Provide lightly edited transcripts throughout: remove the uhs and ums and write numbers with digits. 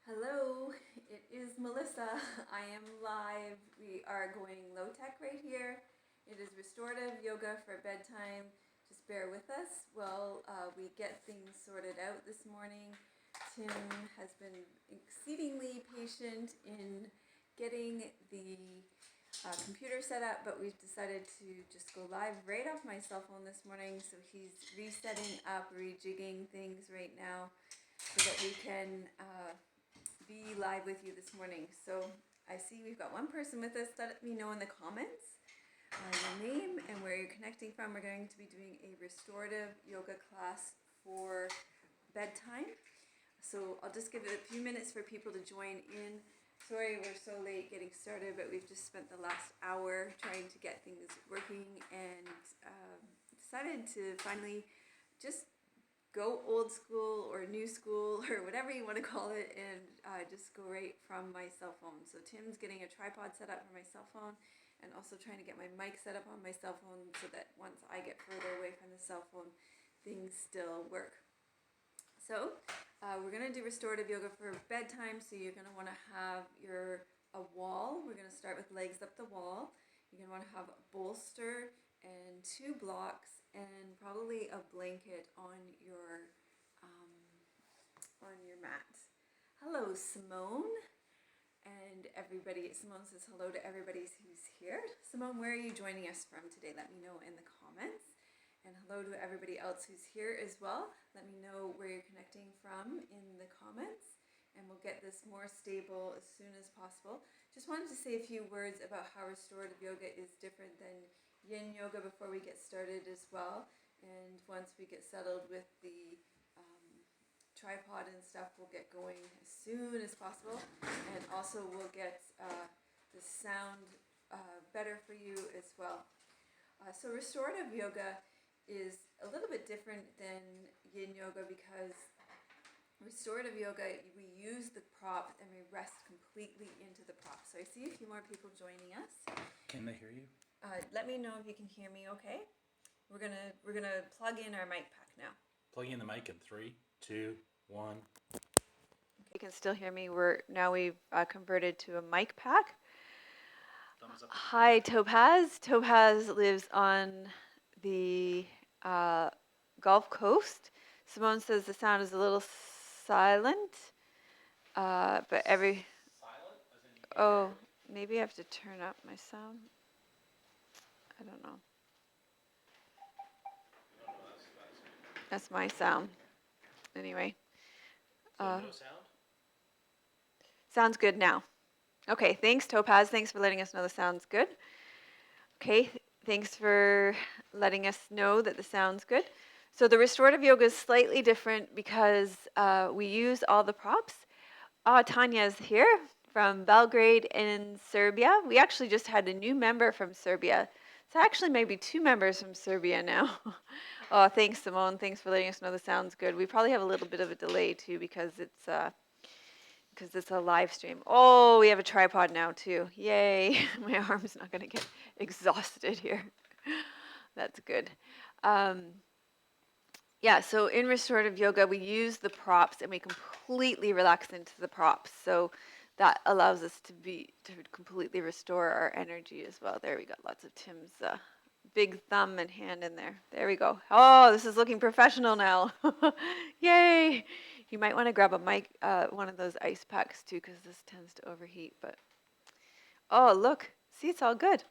Hello, it is Melissa. I am live. We are going low tech right here. It is restorative yoga for bedtime. Just bear with us while we get things sorted out this morning. Tim has been exceedingly patient in getting the computer set up, but we've decided to just go live right off my cell phone this morning. So he's resetting up, rejigging things right now so that we can be live with you this morning. So I see we've got one person with us. Let me know in the comments your name and where you're connecting from. We're going to be doing a restorative yoga class for bedtime. So I'll just give it a few minutes for people to join in. Sorry we're so late getting started, but we've just spent the last hour trying to get things working and decided to finally just go old school or new school or whatever you want to call it, and just go right from my cell phone. So Tim's getting a tripod set up for my cell phone and also trying to get my mic set up on my cell phone so that once I get further away from the cell phone, things still work. So we're going to do restorative yoga for bedtime. So you're going to want to have a wall. We're going to start with legs up the wall. You're going to want to have a bolster and 2 blocks and probably a blanket on your mat. Hello, Simone, and everybody. Simone says hello to everybody who's here. Simone, where are you joining us from today? Let me know in the comments. And hello to everybody else who's here as well. Let me know where you're connecting from in the comments, and we'll get this more stable as soon as possible. Just wanted to say a few words about how restorative yoga is different than yin yoga before we get started as well. And once we get settled with the tripod and stuff, we'll get going as soon as possible. And also we'll get the sound better for you as well. So restorative yoga is a little bit different than yin yoga because restorative yoga, we use the prop and we rest completely into the prop. So I see a few more people joining us. Can they hear you? Let me know if you can hear me okay. We're gonna plug in our mic pack now. Plug in the mic in 3, 2, 1. You can still hear me. We've converted to a mic pack. Thumbs up. Hi, Topaz. Topaz lives on the Gulf Coast. Simone says the sound is a little silent, but every... Silent? As in Oh, maybe I have to turn up my sound. I don't know. No, That's my sound. Anyway. so no sound? Sounds good now. Okay, thanks, Topaz. Thanks for letting us know the sound's good. Okay, thanks for letting us know that the sound's good. So the restorative yoga is slightly different because we use all the props. Tanya's here from Belgrade in Serbia. We actually just had a new member from Serbia. It's actually maybe 2 members from Serbia now. Oh, thanks, Simone. Thanks for letting us know the sound's good. We probably have a little bit of a delay too because it's a live stream. Oh, we have a tripod now too. Yay. My arm's not going to get exhausted here. That's good. Yeah, so in restorative yoga, we use the props and we completely relax into the props. So that allows us to completely restore our energy as well. There we got lots of Tim's big thumb and hand in there. There we go. Oh, this is looking professional now. Yay. You might want to grab a mic, one of those ice packs too, because this tends to overheat. But oh, look. See, it's all good.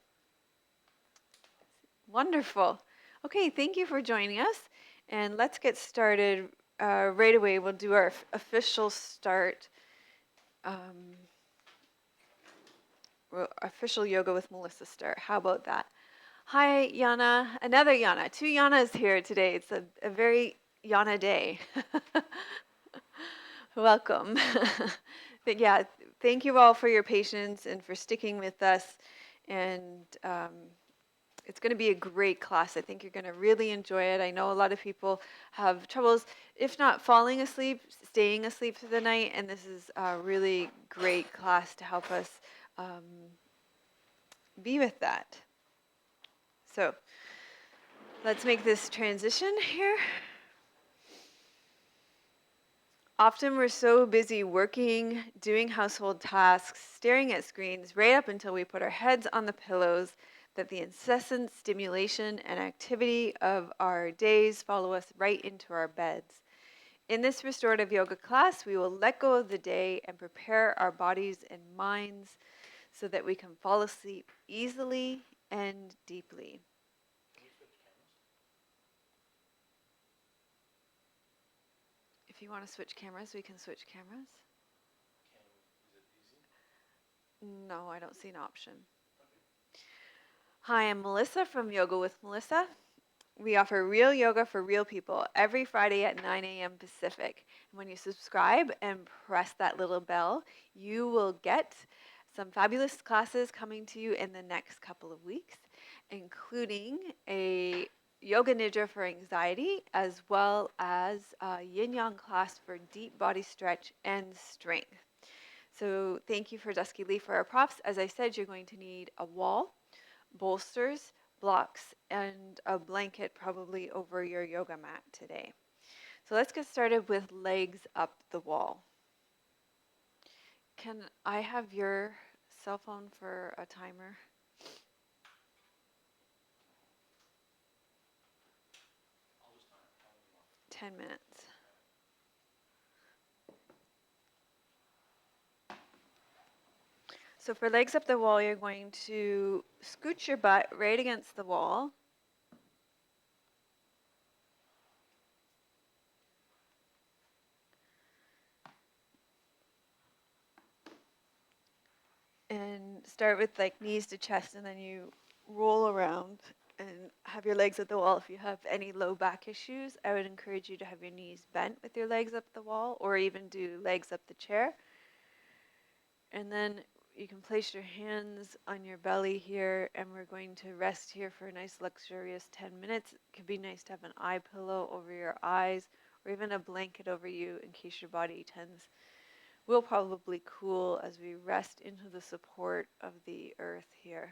Wonderful. Okay, thank you for joining us. And let's get started right away. We'll do our official start, official yoga with Melissa start. How about that? Hi, Yana. Another Yana. 2 Yanas here today. It's a very Yana day. Welcome. But yeah, thank you all for your patience and for sticking with us. And it's going to be a great class. I think you're going to really enjoy it. I know a lot of people have troubles, if not falling asleep, staying asleep through the night, and this is a really great class to help us be with that. So let's make this transition here. Often we're so busy working, doing household tasks, staring at screens, right up until we put our heads on the pillows, that the incessant stimulation and activity of our days follow us right into our beds. In this restorative yoga class, we will let go of the day and prepare our bodies and minds so that we can fall asleep easily and deeply. If you want to switch cameras, we can switch cameras. No, I don't see an option. Hi, I'm Melissa from Yoga with Melissa. We offer real yoga for real people every Friday at 9 a.m. Pacific. And when you subscribe and press that little bell, you will get some fabulous classes coming to you in the next couple of weeks, including a yoga nidra for anxiety, as well as a yin yang class for deep body stretch and strength. So thank you for Dusky Lee for our props. As I said, you're going to need a wall, bolsters, blocks, and a blanket probably over your yoga mat today. So let's get started with legs up the wall. Can I have your cell phone for a timer? I'll just time it. How long do you want? 10 minutes. So for legs up the wall, you're going to scoot your butt right against the wall. And start with like knees to chest, and then you roll around and have your legs at the wall. If you have any low back issues, I would encourage you to have your knees bent with your legs up the wall, or even do legs up the chair. And then you can place your hands on your belly here, and we're going to rest here for a nice luxurious 10 minutes. It could be nice to have an eye pillow over your eyes, or even a blanket over you in case your body will probably cool as we rest into the support of the earth here.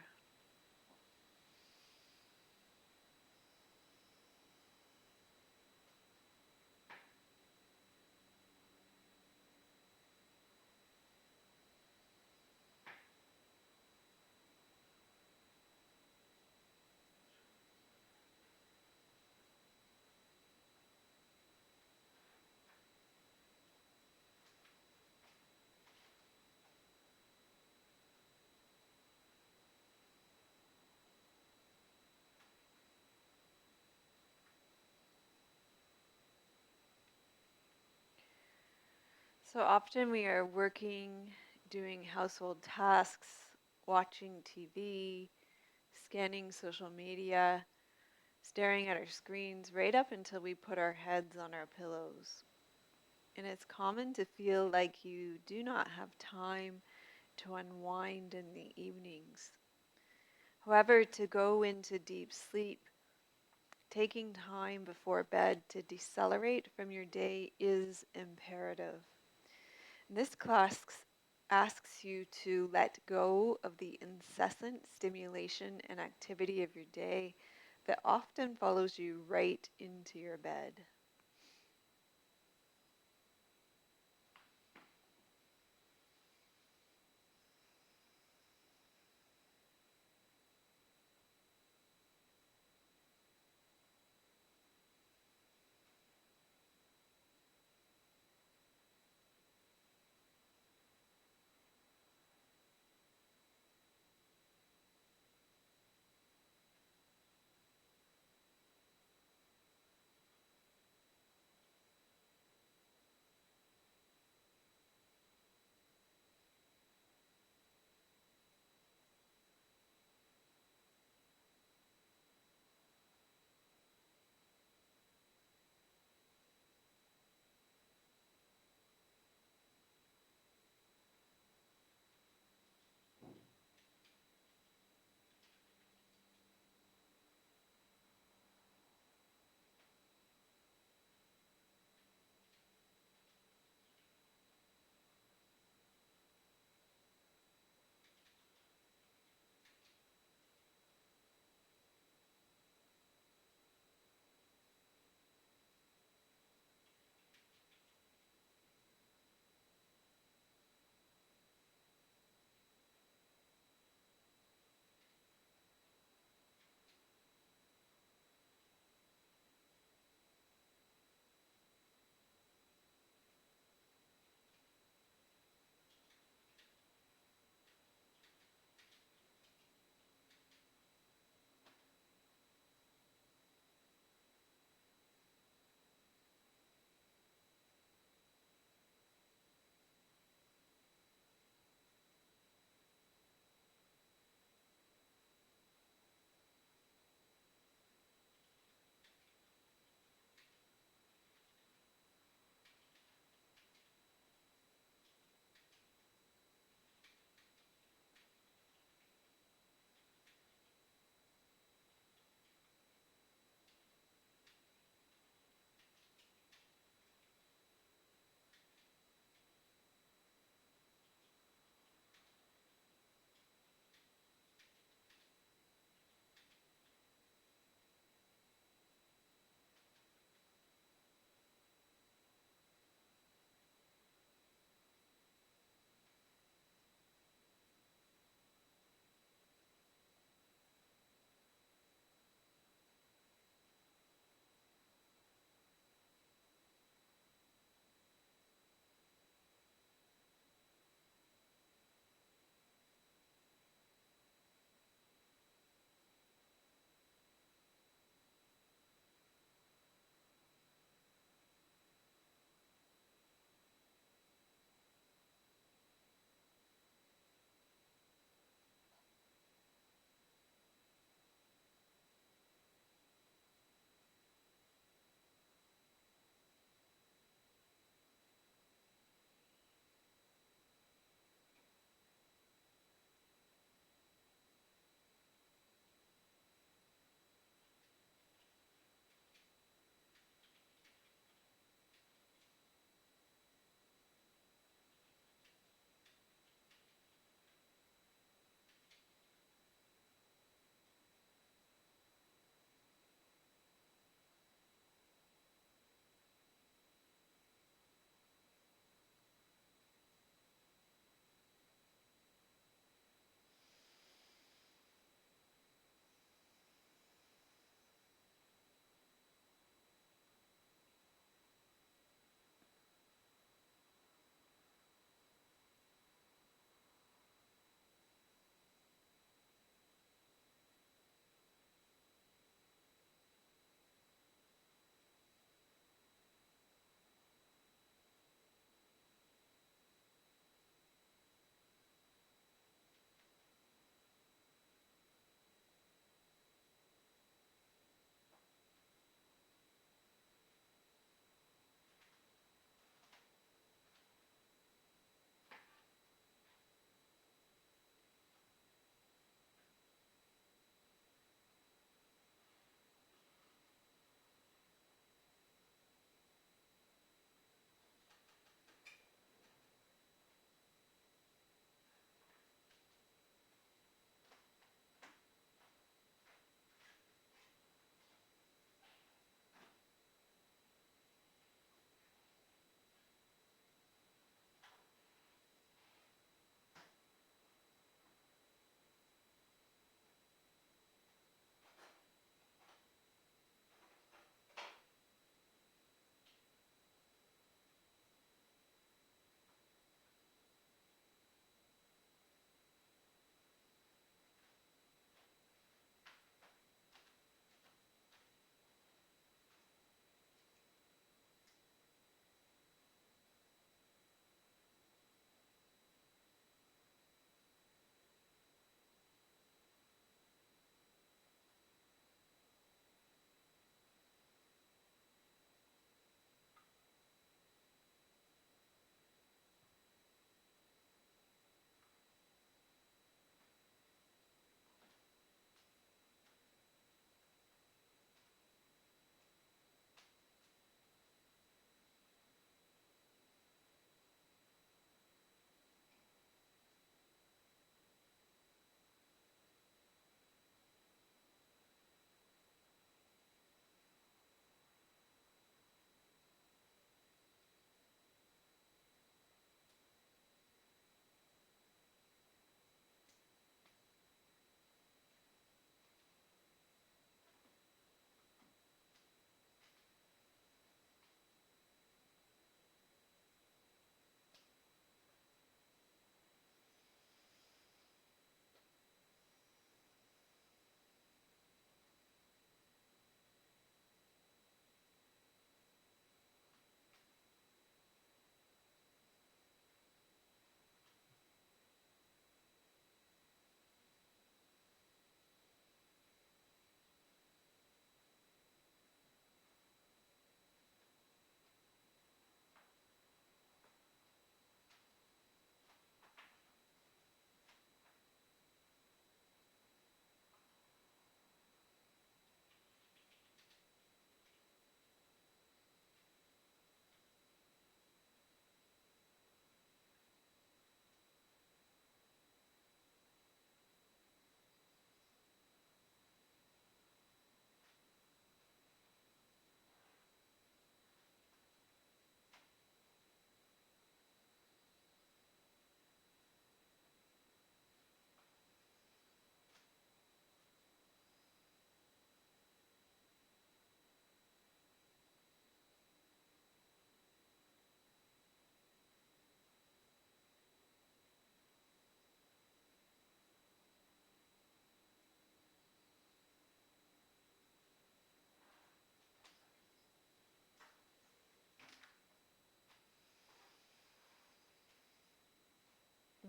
So often we are working, doing household tasks, watching TV, scanning social media, staring at our screens right up until we put our heads on our pillows. And it's common to feel like you do not have time to unwind in the evenings. However, to go into deep sleep, taking time before bed to decelerate from your day is imperative. This class asks you to let go of the incessant stimulation and activity of your day that often follows you right into your bed.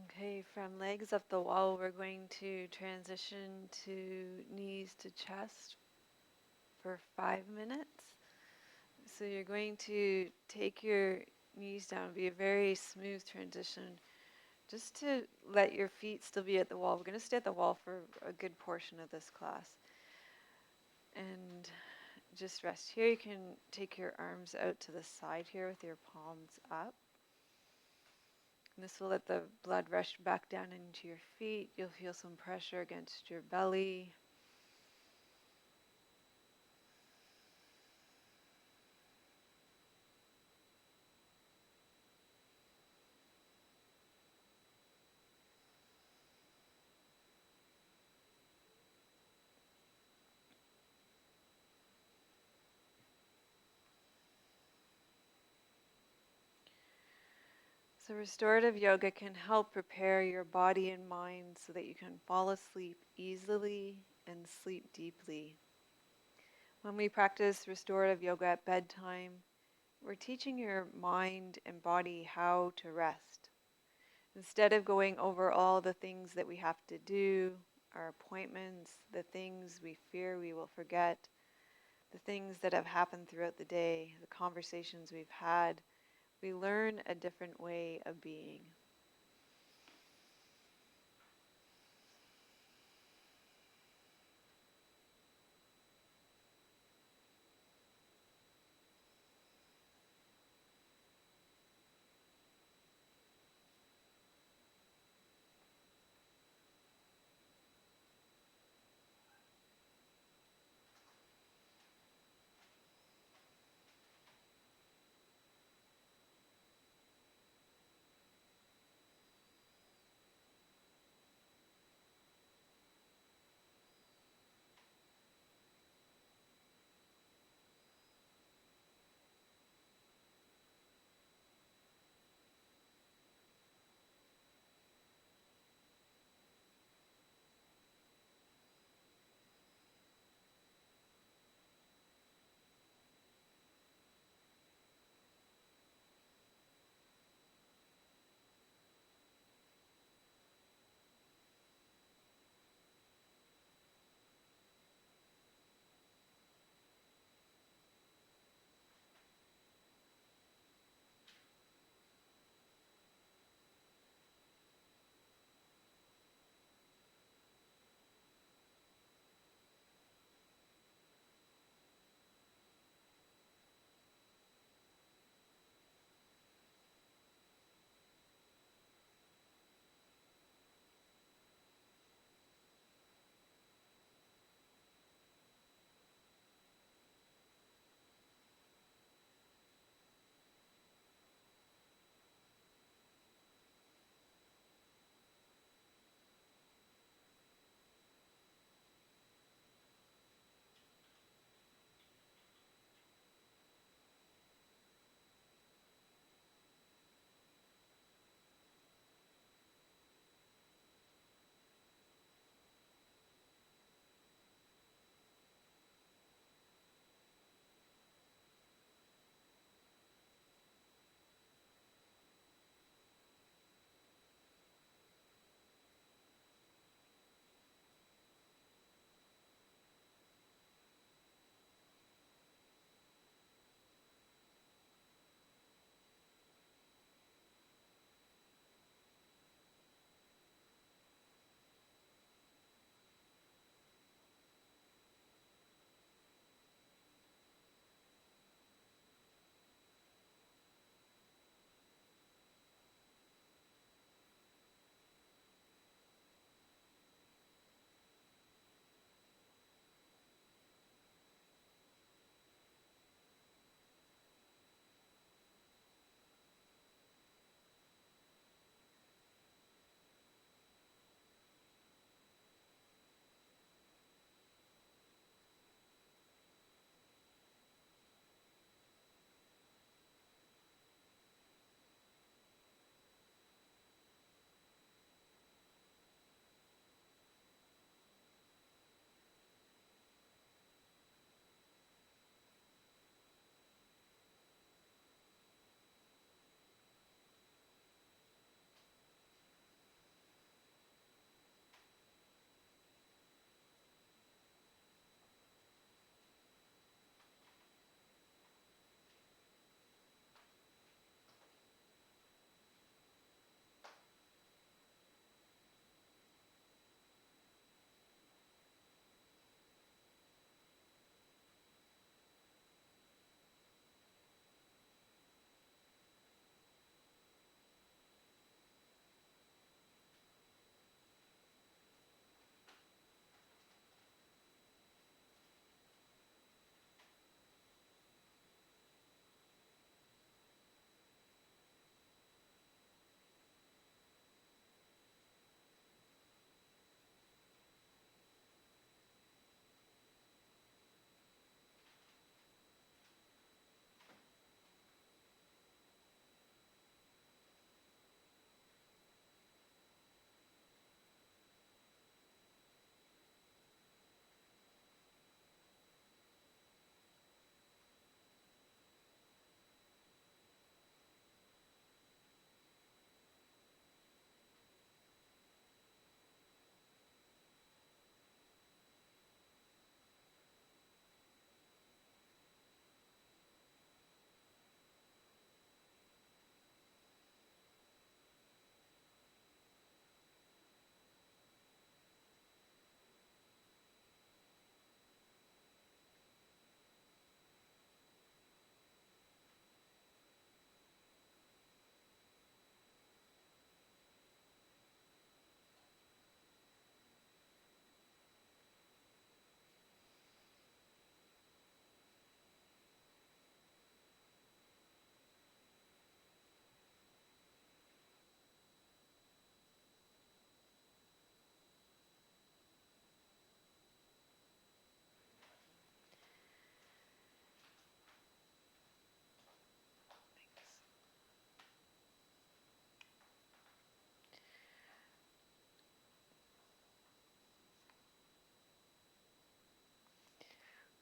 Okay, from legs up the wall, we're going to transition to knees to chest for 5 minutes. So you're going to take your knees down, be a very smooth transition, just to let your feet still be at the wall. We're going to stay at the wall for a good portion of this class. And just rest here. You can take your arms out to the side here with your palms up. And this will let the blood rush back down into your feet. You'll feel some pressure against your belly. So restorative yoga can help prepare your body and mind so that you can fall asleep easily and sleep deeply. When we practice restorative yoga at bedtime, we're teaching your mind and body how to rest. Instead of going over all the things that we have to do, our appointments, the things we fear we will forget, the things that have happened throughout the day, the conversations we've had, we learn a different way of being.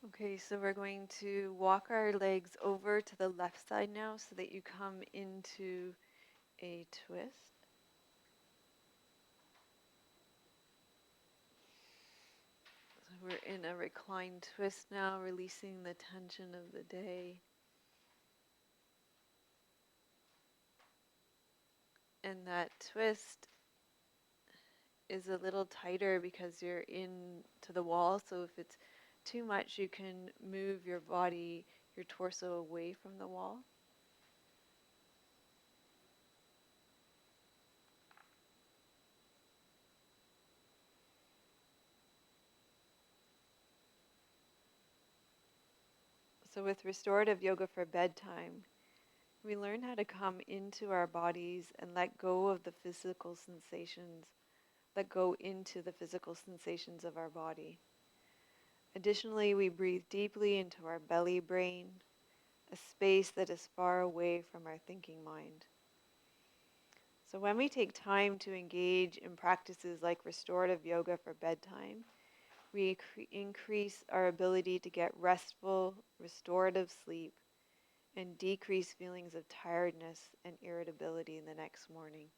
Okay, so we're going to walk our legs over to the left side now so that you come into a twist. So we're in a reclined twist now, releasing the tension of the day. And that twist is a little tighter because you're in to the wall. So if it's too much, you can move your body, your torso away from the wall. So with restorative yoga for bedtime, we learn how to come into our bodies and let go of the physical sensations, let go into the physical sensations of our body. Additionally, we breathe deeply into our belly brain, a space that is far away from our thinking mind. So when we take time to engage in practices like restorative yoga for bedtime, we increase our ability to get restful, restorative sleep and decrease feelings of tiredness and irritability in the next morning.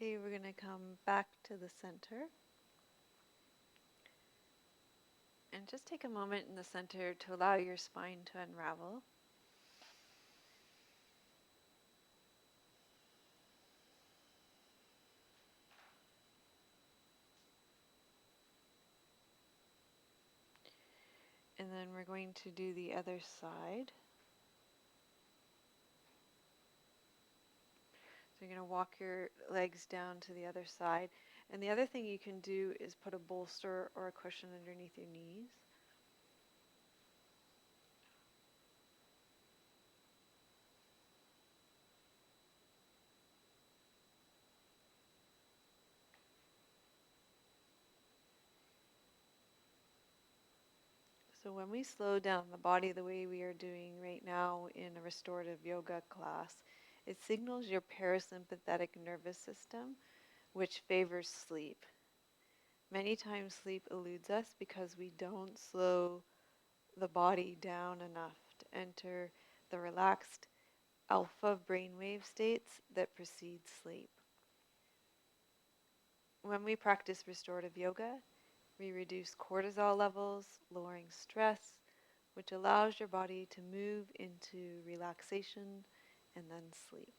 Okay, we're going to come back to the center. And just take a moment in the center to allow your spine to unravel. And then we're going to do the other side. So you're going to walk your legs down to the other side. And the other thing you can do is put a bolster or a cushion underneath your knees. So when we slow down the body the way we are doing right now in a restorative yoga class, it signals your parasympathetic nervous system, which favors sleep. Many times sleep eludes us because we don't slow the body down enough to enter the relaxed alpha brainwave states that precede sleep. When we practice restorative yoga, we reduce cortisol levels, lowering stress, which allows your body to move into relaxation and then sleep.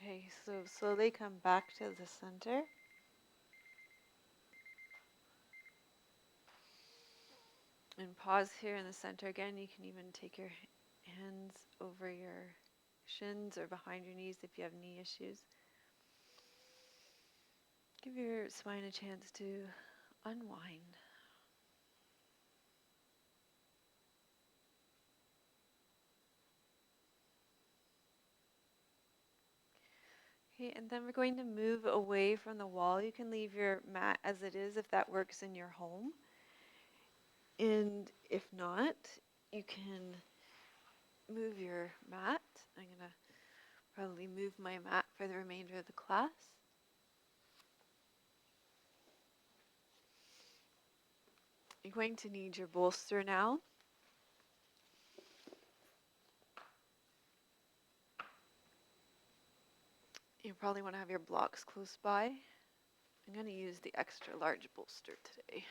Okay, so slowly come back to the center. And pause here in the center again. You can even take your hands over your shins or behind your knees if you have knee issues. Give your spine a chance to unwind. Okay, and then we're going to move away from the wall. You can leave your mat as it is if that works in your home. And if not, you can move your mat. I'm going to probably move my mat for the remainder of the class. You're going to need your bolster now. You probably want to have your blocks close by. I'm going to use the extra large bolster today.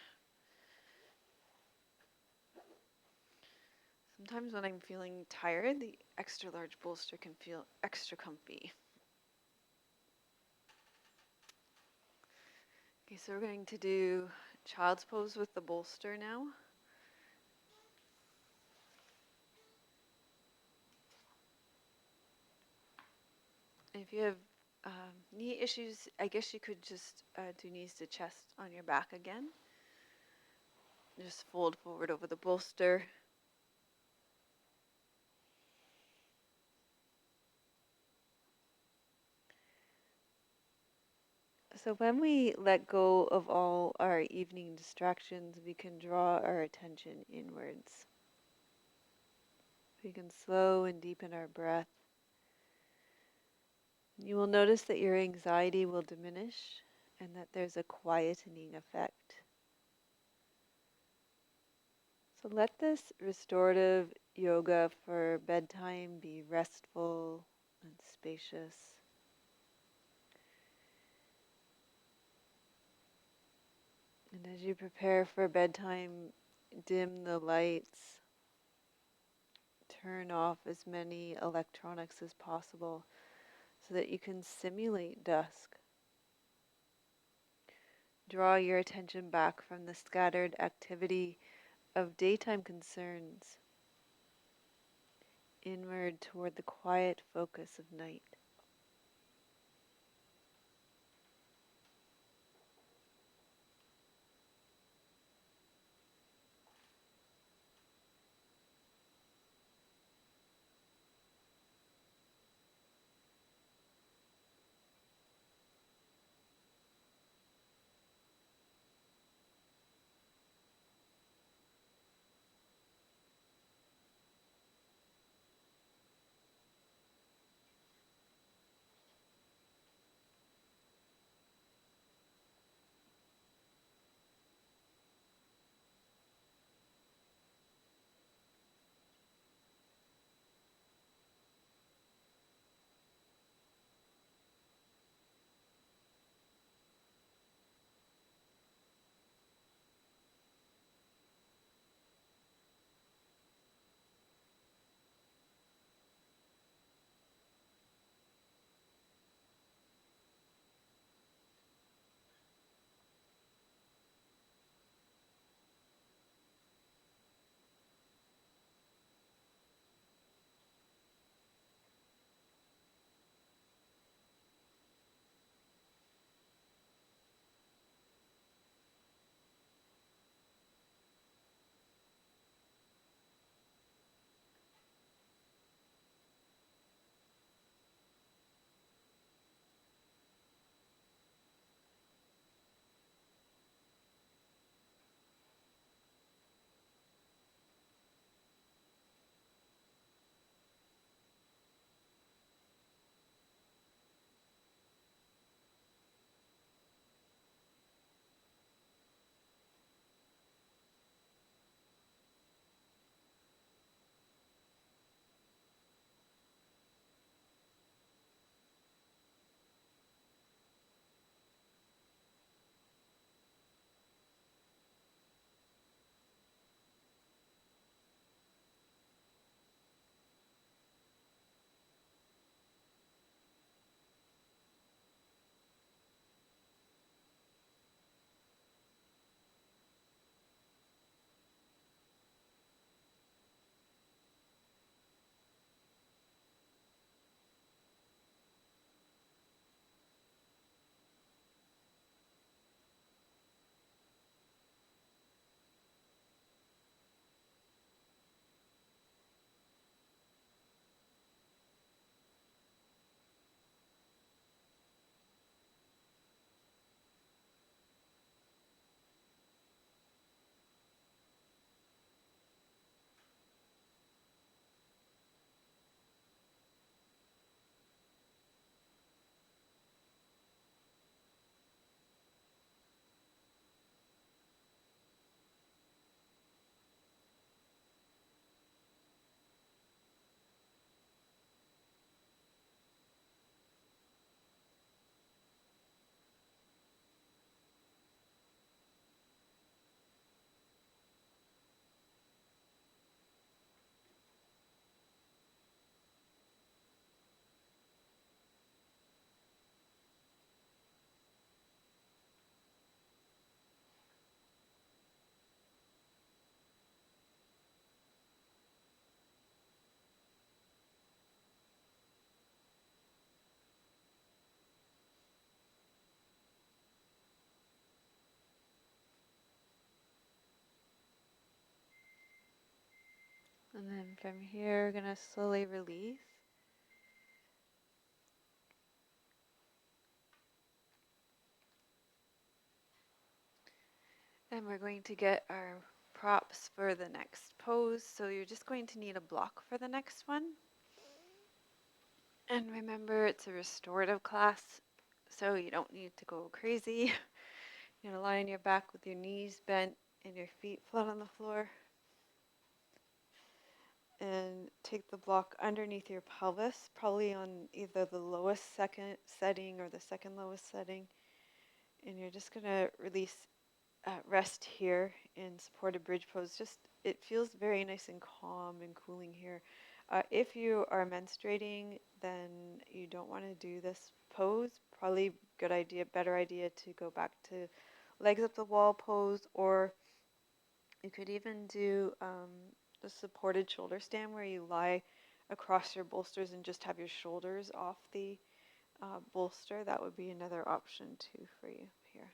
Sometimes when I'm feeling tired, the extra large bolster can feel extra comfy. Okay, so we're going to do child's pose with the bolster now. If you have knee issues, I guess you could just do knees to chest on your back again. Just fold forward over the bolster. So when we let go of all our evening distractions, we can draw our attention inwards. We can slow and deepen our breath. You will notice that your anxiety will diminish and that there's a quietening effect. So let this restorative yoga for bedtime be restful and spacious. And as you prepare for bedtime, dim the lights, turn off as many electronics as possible so that you can simulate dusk. Draw your attention back from the scattered activity of daytime concerns inward toward the quiet focus of night. And then from here, we're going to slowly release. And we're going to get our props for the next pose. So you're just going to need a block for the next one. And remember, it's a restorative class, so you don't need to go crazy. You're going to lie on your back with your knees bent and your feet flat on the floor. And take the block underneath your pelvis, probably on either the lowest second setting or the second lowest setting. And you're just going to rest here in supported bridge pose. Just, it feels very nice and calm and cooling here. If you are menstruating, then you don't want to do this pose. Probably better idea to go back to legs up the wall pose, or you could even do the supported shoulder stand where you lie across your bolsters and just have your shoulders off the bolster. That would be another option too for you here.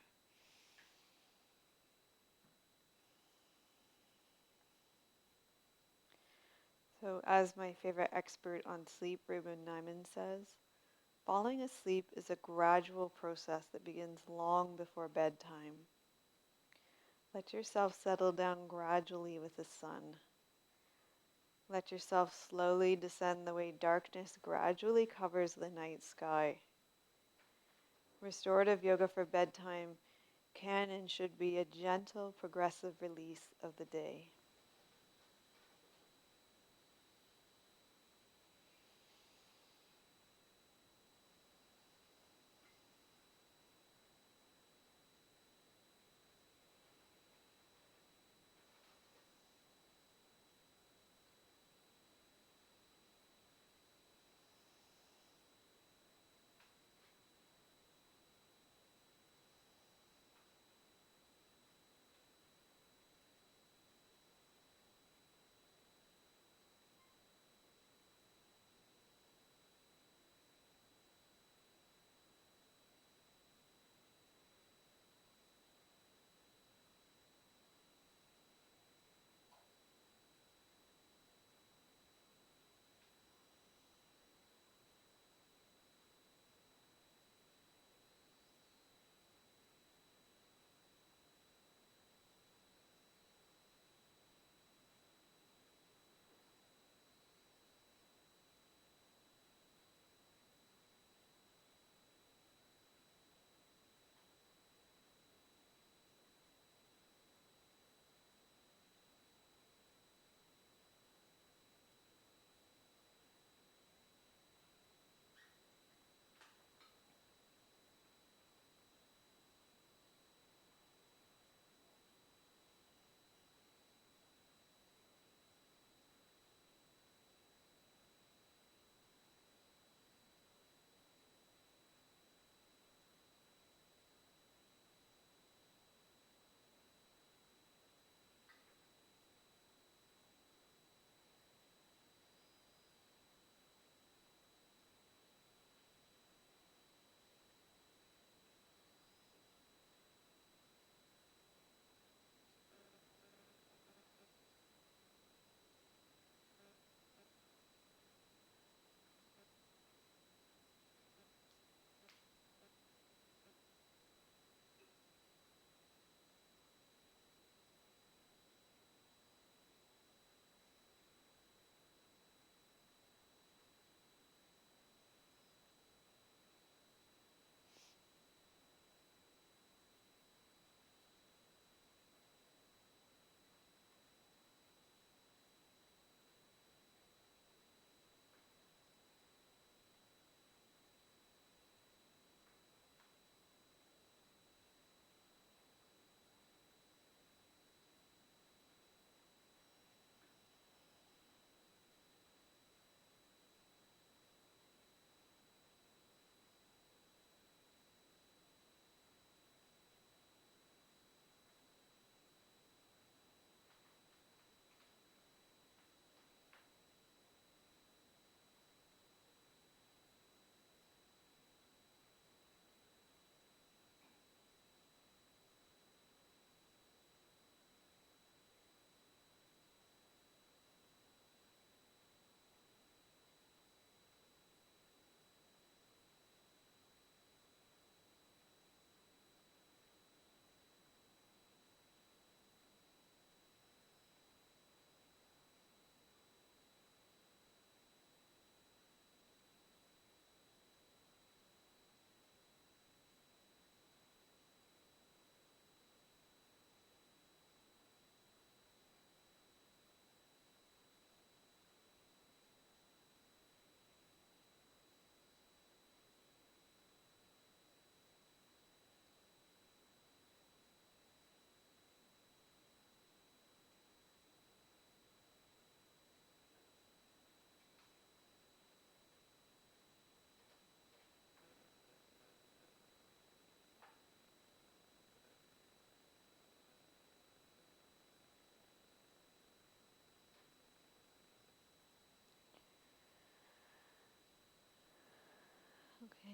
So as my favorite expert on sleep, Ruben Nyman, says, falling asleep is a gradual process that begins long before bedtime. Let yourself settle down gradually with the sun. Let yourself slowly descend the way darkness gradually covers the night sky. Restorative yoga for bedtime can and should be a gentle, progressive release of the day.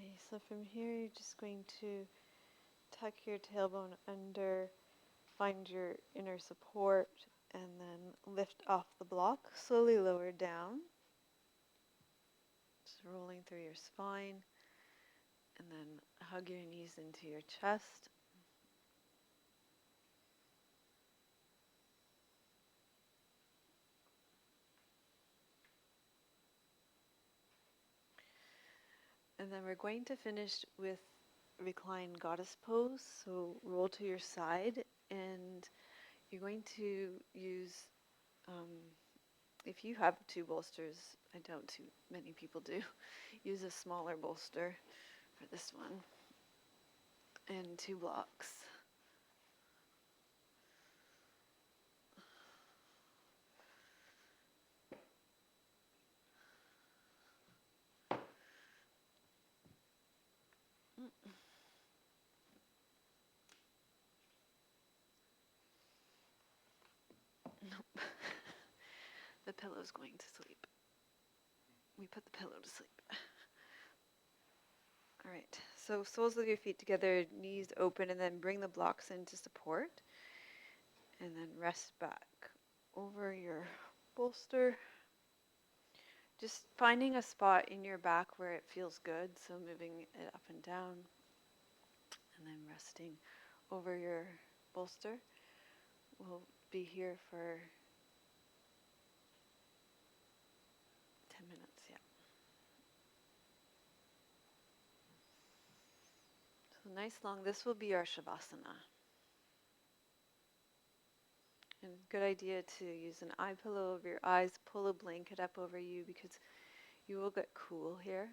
Okay, so from here you're just going to tuck your tailbone under, find your inner support, and then lift off the block, slowly lower down, just rolling through your spine, and then hug your knees into your chest. And then we're going to finish with reclined goddess pose. So roll to your side, and you're going to use, if you have 2 bolsters, I don't too many people do, use a smaller bolster for this one, and 2 blocks. Nope. The pillow's going to sleep. We put the pillow to sleep. All right, so soles of your feet together, knees open, and then bring the blocks into support. And then rest back over your bolster. Just finding a spot in your back where it feels good, so moving it up and down. And then resting over your bolster. We'll be here for 10 minutes, yeah. So nice long, this will be our Shavasana. And good idea to use an eye pillow over your eyes, pull a blanket up over you because you will get cool here.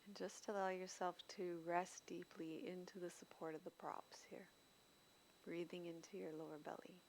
And just allow yourself to rest deeply into the support of the props here, breathing into your lower belly.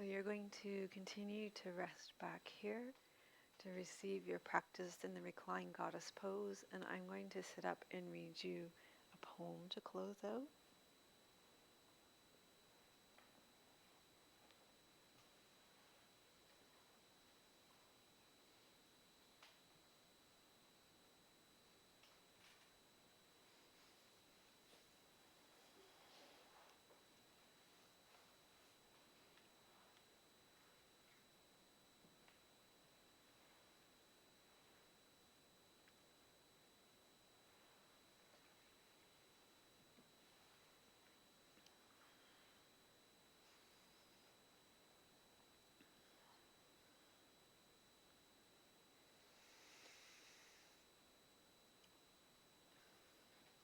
So you're going to continue to rest back here to receive your practice in the reclined goddess pose, and I'm going to sit up and read you a poem to close out.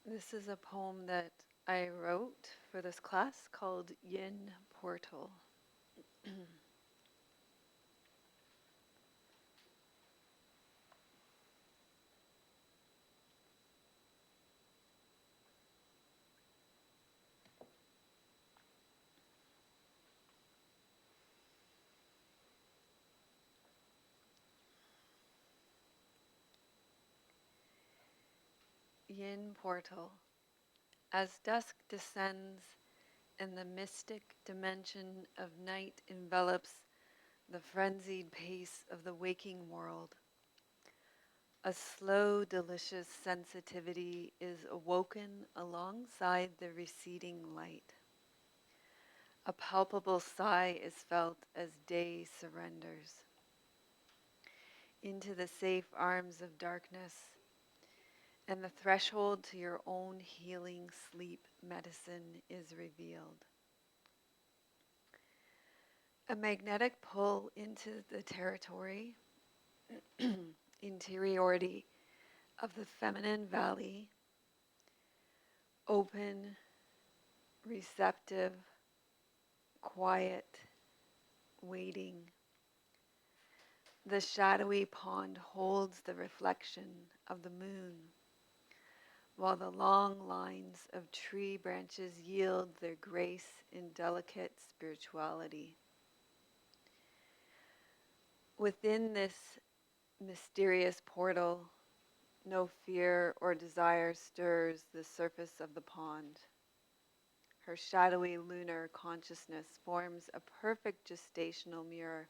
This is a poem that I wrote for this class called Yin Portal. Yin Portal. As dusk descends and the mystic dimension of night envelops the frenzied pace of the waking world, a slow, delicious sensitivity is awoken alongside the receding light. A palpable sigh is felt as day surrenders into the safe arms of darkness, and the threshold to your own healing sleep medicine is revealed. A magnetic pull into the territory, interiority of the feminine valley, open, receptive, quiet, waiting. The shadowy pond holds the reflection of the moon, while the long lines of tree branches yield their grace in delicate spirituality. Within this mysterious portal, no fear or desire stirs the surface of the pond. Her shadowy lunar consciousness forms a perfect gestational mirror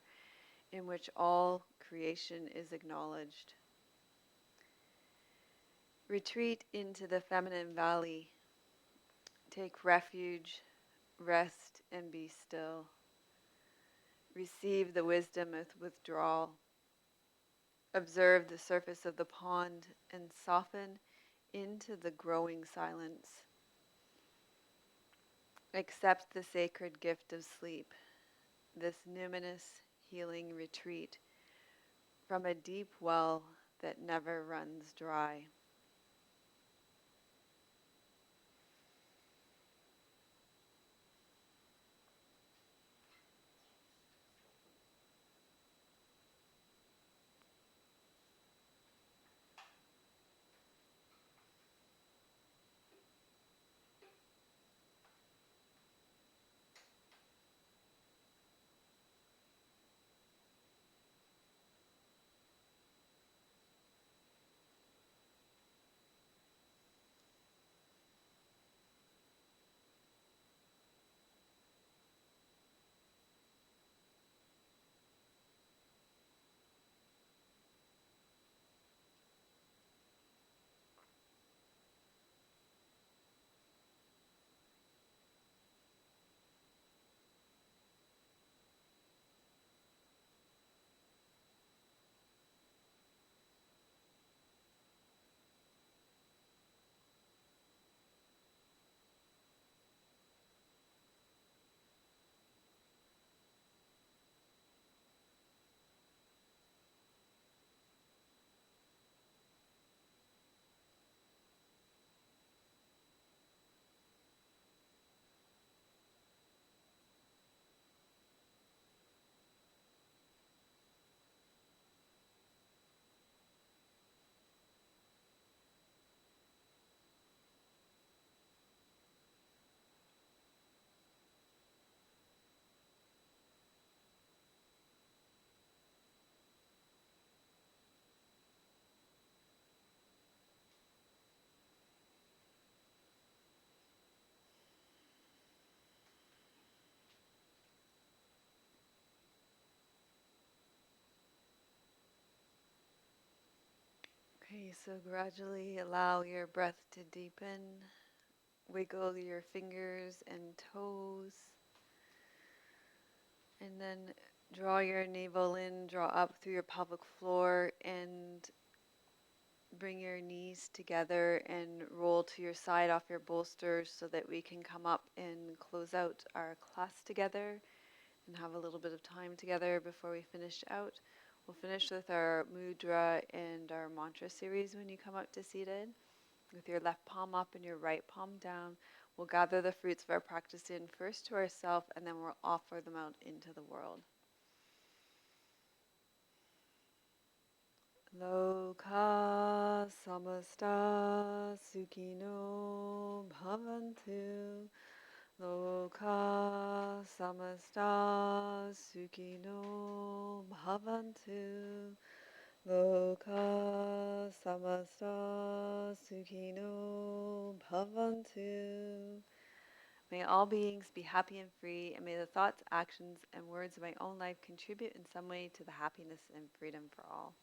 in which all creation is acknowledged. Retreat into the feminine valley. Take refuge, rest, and be still. Receive the wisdom of withdrawal. Observe the surface of the pond and soften into the growing silence. Accept the sacred gift of sleep, this numinous healing retreat from a deep well that never runs dry. Okay, so gradually allow your breath to deepen. Wiggle your fingers and toes. And then draw your navel in, draw up through your pelvic floor, and bring your knees together and roll to your side off your bolsters so that we can come up and close out our class together and have a little bit of time together before we finish out. We'll finish with our mudra and our mantra series when you come up to seated. With your left palm up and your right palm down, we'll gather the fruits of our practice in first to ourselves, and then we'll offer them out into the world. Loka samasta sukhino bhavantu. Loka samasta sukhino bhavantu. Loka samasta sukhino bhavantu. May all beings be happy and free, and may the thoughts, actions, and words of my own life contribute in some way to the happiness and freedom for all.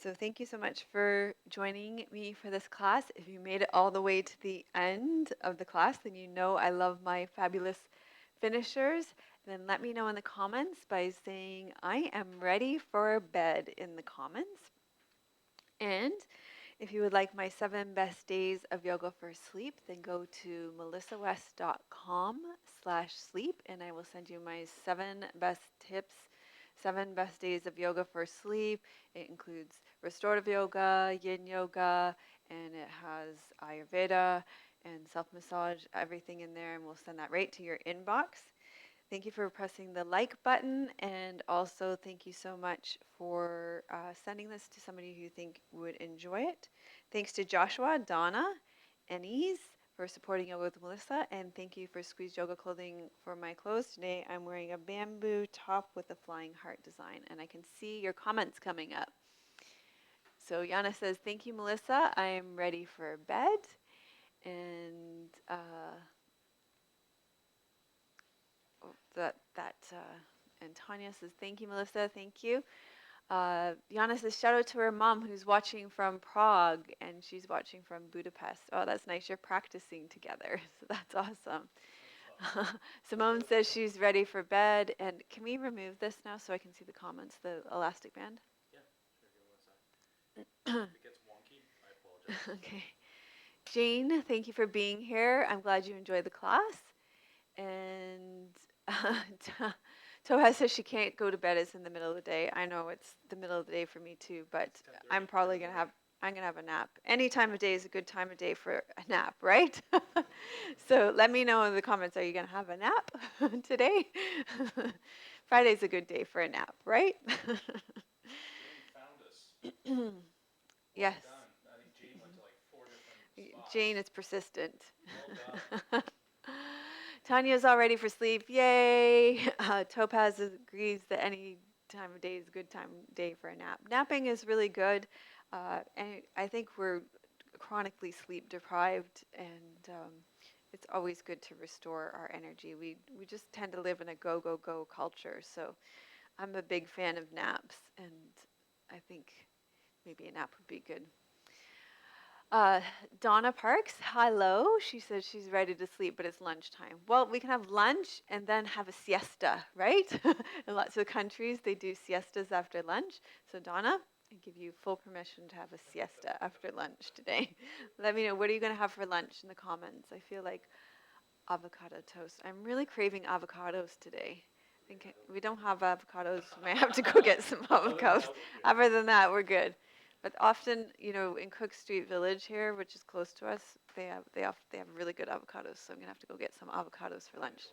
So thank you so much for joining me for this class. If you made it all the way to the end of the class, then you know I love my fabulous finishers. Then let me know in the comments by saying I am ready for bed in the comments. And if you would like my 7 best days of yoga for sleep, then go to melissawest.com/sleep, and I will send you my 7 best tips, 7 best days of yoga for sleep. It includes restorative yoga, yin yoga, and it has Ayurveda and self-massage, everything in there, and we'll send that right to your inbox. Thank you for pressing the like button, and also thank you so much for sending this to somebody who you think would enjoy it. Thanks to Joshua, Donna, and Ease for supporting Yoga with Melissa, and thank you for Squeeze Yoga Clothing for my clothes. Today I'm wearing a bamboo top with a flying heart design, and I can see your comments coming up. So Yana says, thank you, Melissa. I am ready for bed. And and Tanya says, thank you, Melissa. Thank you. Yana says, shout out to her mom who's watching from Prague, and she's watching from Budapest. Oh, that's nice. You're practicing together. So that's awesome. Simone says she's ready for bed. And can we remove this now so I can see the comments, the elastic band? Yeah, sure, give me 1 second. If it gets wonky, I apologize. Okay. Jane, thank you for being here. I'm glad you enjoyed the class. And Toha says she can't go to bed. It's in the middle of the day. I know it's the middle of the day for me too, but I'm probably gonna have a nap. Any time of day is a good time of day for a nap, right? So let me know in the comments. Are you gonna have a nap today? Friday's a good day for a nap, right? Jane found us. Yes. Well done. I think Jane went to like 4 different spots. Jane is persistent. Well done. Tanya's all ready for sleep. Yay! Topaz agrees that any time of day is a good time of day for a nap. Napping is really good. And I think we're chronically sleep deprived, and it's always good to restore our energy. We just tend to live in a go, go, go culture. So I'm a big fan of naps, and I think maybe a nap would be good. Donna Parks, hello. She says she's ready to sleep, but it's lunchtime. Well, we can have lunch and then have a siesta, right? In lots of countries, they do siestas after lunch. So Donna, I give you full permission to have a siesta after lunch today. Let me know, what are you going to have for lunch in the comments? I feel like avocado toast. I'm really craving avocados today. I think we don't have avocados. We might have to go get some avocados. Other than that, we're good. But often, in Cook Street Village here, which is close to us, they have really good avocados. So I'm gonna have to go get some avocados for lunch.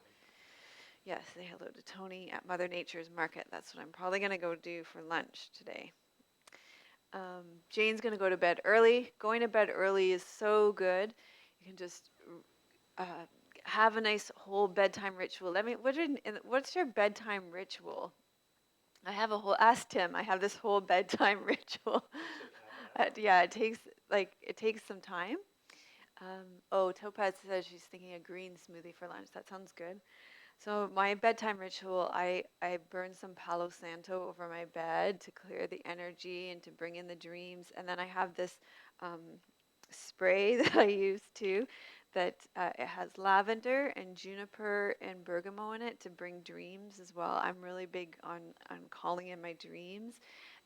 Yes, say hello to Tony at Mother Nature's Market. That's what I'm probably gonna go do for lunch today. Jane's gonna go to bed early. Going to bed early is so good. You can just have a nice whole bedtime ritual. What's your bedtime ritual? Ask Tim. I have this whole bedtime ritual. Yeah, it takes some time. Topaz says she's thinking a green smoothie for lunch. That sounds good. So my bedtime ritual, I burn some Palo Santo over my bed to clear the energy and to bring in the dreams. And then I have this um, spray that I use too, that it has lavender and juniper and bergamot in it to bring dreams as well. I'm really big on calling in my dreams.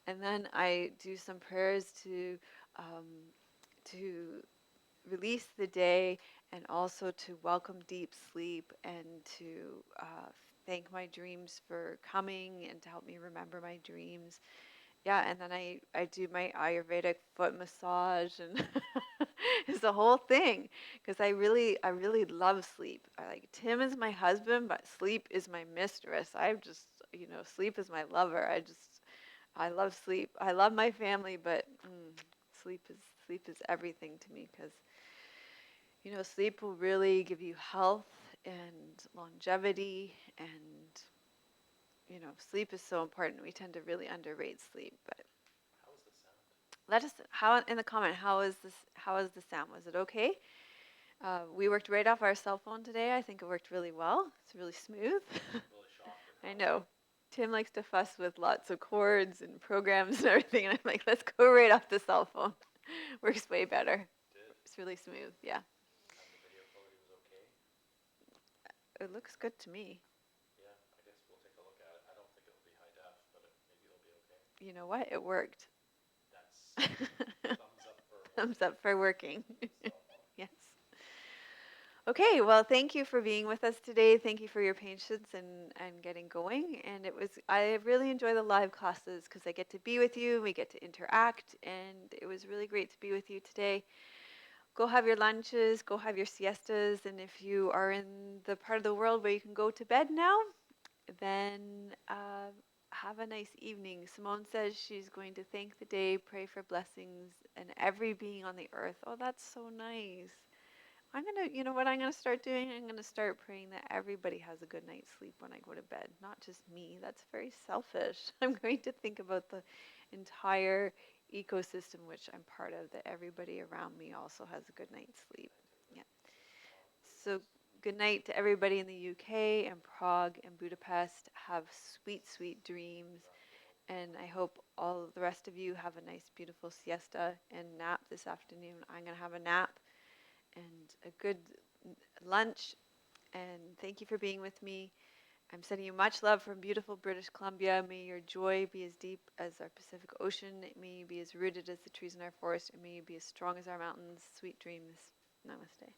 And then I do some prayers um, to release the day and also to welcome deep sleep and to thank my dreams for coming and to help me remember my dreams. Yeah, and then I do my Ayurvedic foot massage and it's the whole thing because I really love sleep. I like Tim is my husband, but sleep is my mistress. I've just, sleep is my lover. I love sleep. I love my family, but sleep is everything to me because sleep will really give you health and longevity and sleep is so important. We tend to really underrate sleep, but How was the sound? let us how in the comment how is the sound? Was it okay? We worked right off our cell phone today. I think it worked really well. It's really smooth. Really shocked at I how know. Tim likes to fuss with lots of chords and programs and everything, and I'm like, let's go right off the cell phone. Works way better. it did. It's really smooth. Yeah, And the video quality was okay. it looks good to me. Yeah, I guess we'll take a look at it. I don't think it'll be high def, but maybe it'll be okay. You know what? It worked. That's thumbs up for Thumbs working up for working. with the cell phone. Yes. Okay, well, thank you for being with us today. Thank you for your patience and getting going. And I really enjoy the live classes because I get to be with you, we get to interact, and it was really great to be with you today. Go have your lunches, go have your siestas, and if you are in the part of the world where you can go to bed now, then have a nice evening. Simone says she's going to thank the day, pray for blessings, and every being on the earth. Oh, that's so nice. You know what I'm gonna start doing? I'm gonna start praying that everybody has a good night's sleep when I go to bed, not just me. That's very selfish. I'm going to think about the entire ecosystem which I'm part of, that everybody around me also has a good night's sleep. Yeah. So good night to everybody in the UK and Prague and Budapest. Have sweet, sweet dreams. And I hope all of the rest of you have a nice, beautiful siesta and nap this afternoon. I'm going to have a nap and a good lunch. And thank you for being with me. I'm sending you much love from beautiful British Columbia. May your joy be as deep as our Pacific Ocean. May you be as rooted as the trees in our forest. And may you be as strong as our mountains. Sweet dreams. Namaste.